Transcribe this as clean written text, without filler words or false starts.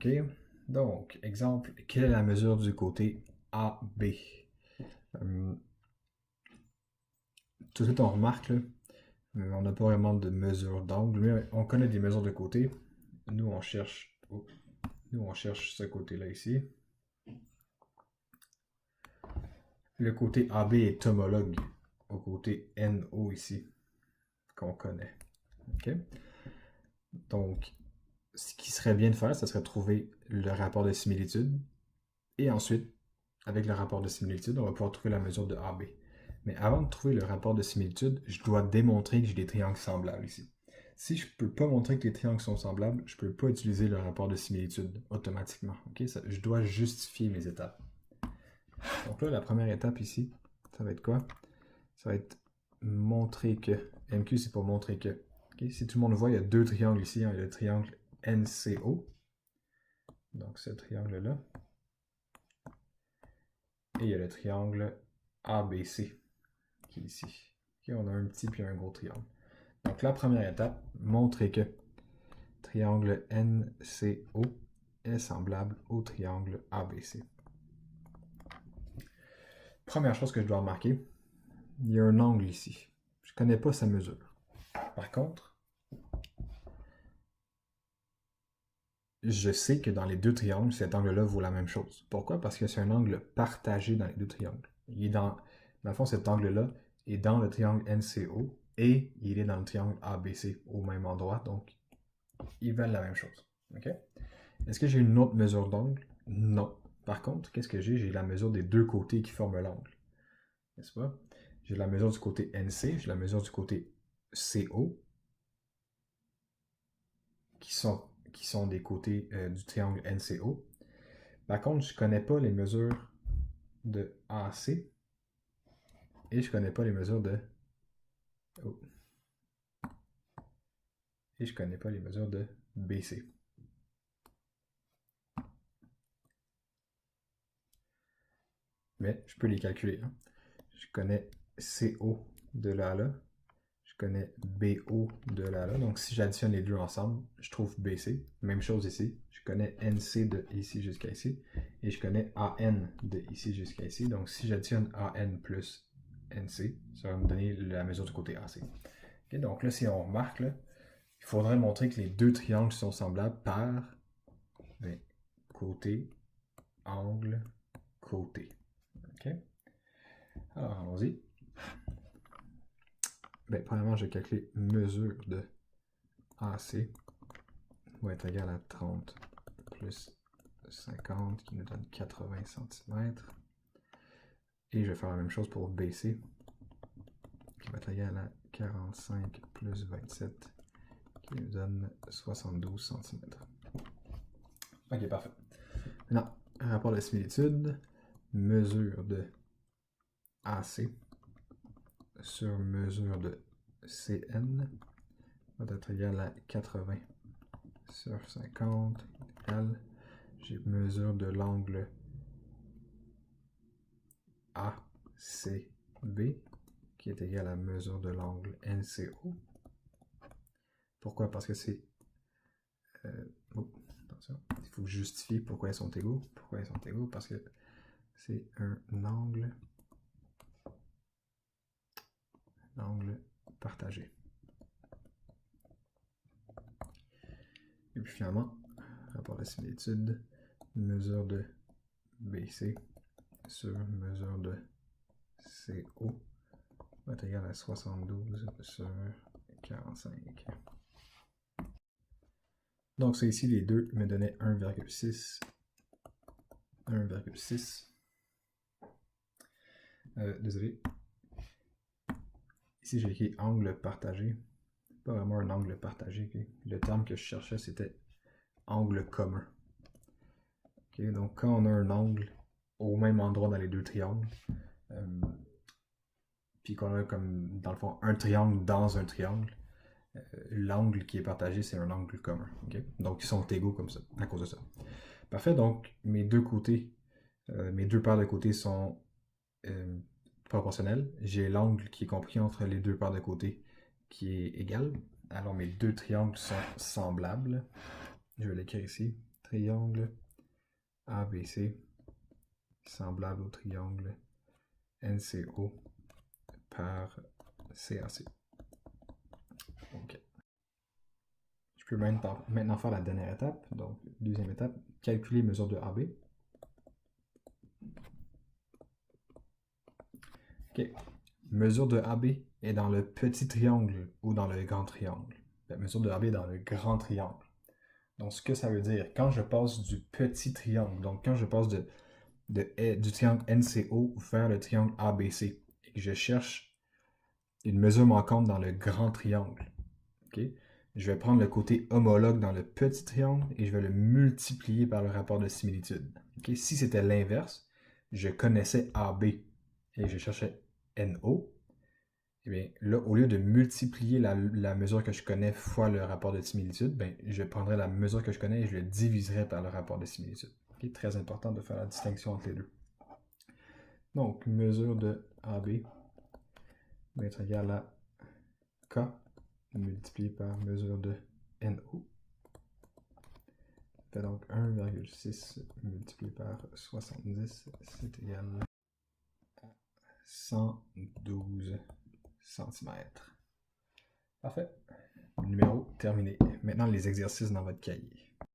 OK? Donc, exemple, quelle est la mesure du côté AB? Tout de suite, on remarque, là, on n'a pas vraiment de mesure d'angle, mais on connaît des mesures de côté. Nous, on cherche ce côté-là ici. Le côté AB est homologue au côté NO ici, qu'on connaît. OK? Donc, ce qui serait bien de faire, ce serait de trouver le rapport de similitude. Et ensuite, avec le rapport de similitude, on va pouvoir trouver la mesure de AB. Mais avant de trouver le rapport de similitude, je dois démontrer que j'ai des triangles semblables ici. Si je ne peux pas montrer que les triangles sont semblables, je ne peux pas utiliser le rapport de similitude automatiquement. Okay? Je dois justifier mes étapes. Donc là, la première étape ici, ça va être quoi? Ça va être montrer que. MQ, c'est pour montrer que. Okay? Si tout le monde voit, il y a deux triangles ici. Hein. Il y a le triangle NCO. Donc ce triangle-là. Et il y a le triangle ABC qui est ici. Okay? On a un petit puis un gros triangle. Donc la première étape, montrer que triangle NCO est semblable au triangle ABC. Première chose que je dois remarquer, il y a un angle ici. Je ne connais pas sa mesure. Par contre, je sais que dans les deux triangles, cet angle-là vaut la même chose. Pourquoi? Parce que c'est un angle partagé dans les deux triangles. Il est dans le fond, cet angle-là est dans le triangle NCO et il est dans le triangle ABC au même endroit. Donc, ils valent la même chose. Okay? Est-ce que j'ai une autre mesure d'angle? Non. Par contre, qu'est-ce que j'ai? J'ai la mesure des deux côtés qui forment l'angle. N'est-ce pas? J'ai la mesure du côté NC, j'ai la mesure du côté CO, qui sont des côtés du triangle NCO. Par contre, je ne connais pas les mesures de AC et je ne connais pas les mesures de... Oh. Et je ne connais pas les mesures de BC. Mais je peux les calculer. Hein. Je connais CO de là à là. Je connais BO de là à là. Donc si j'additionne les deux ensemble, je trouve BC. Même chose ici. Je connais NC de ici jusqu'à ici. Et je connais AN de ici jusqu'à ici. Donc si j'additionne AN plus NC, ça va me donner la mesure du côté AC. Okay, donc là, si on remarque, là, il faudrait montrer que les deux triangles sont semblables par côté, angle, côté. Okay? Alors, allons-y. Premièrement, je vais calculer mesure de AC va être égal à 30 plus 50 qui nous donne 80 cm. Et je vais faire la même chose pour BC qui va être égal à 45 plus 27 qui nous donne 72 cm. Ok, parfait. Maintenant, rapport de similitude, mesure de AC sur mesure de CN va être égal à 80 sur 50 égale, j'ai mesure de l'angle ACB qui est égal à mesure de l'angle NCO. Pourquoi? Parce que c'est... attention, il faut justifier pourquoi ils sont égaux. Pourquoi ils sont égaux? Parce que c'est un angle partagé. Et puis finalement, rapport de similitude, mesure de BC sur mesure de CO va être égal à 72 sur 45. Donc ça ici, les deux me donnaient 1,6. 1,6. Désolé. Ici, j'ai écrit angle partagé. Pas vraiment un angle partagé. Okay? Le terme que je cherchais, c'était angle commun. Okay? Donc, quand on a un angle au même endroit dans les deux triangles, puis qu'on a comme, dans le fond, un triangle dans un triangle, l'angle qui est partagé, c'est un angle commun. Okay? Donc, ils sont égaux comme ça, à cause de ça. Parfait, donc mes deux côtés, mes deux paires de côtés sont proportionnels. J'ai l'angle qui est compris entre les deux paires de côtés qui est égal. Alors mes deux triangles sont semblables. Je vais l'écrire ici. triangle ABC semblable au triangle NCO par CAC. OK. Je peux maintenant faire la dernière étape. Donc, deuxième étape, calculer mesure de AB. OK. Mesure de AB est dans le petit triangle ou dans le grand triangle. La mesure de AB est dans le grand triangle. Donc, ce que ça veut dire, quand je passe du petit triangle, donc quand je passe du triangle NCO vers le triangle ABC, et que je cherche une mesure manquante dans le grand triangle, okay, je vais prendre le côté homologue dans le petit triangle et je vais le multiplier par le rapport de similitude. Okay? Si c'était l'inverse, je connaissais AB et je cherchais NO, et bien là, au lieu de multiplier la mesure que je connais fois le rapport de similitude, ben, je prendrais la mesure que je connais et je le diviserais par le rapport de similitude. Okay? Très important de faire la distinction entre les deux. Donc, mesure de AB va être égale à K multiplié par mesure de NO. Fait donc 1,6 multiplié par 70, c'est égal à 112 cm. Parfait. Numéro terminé. Maintenant, les exercices dans votre cahier.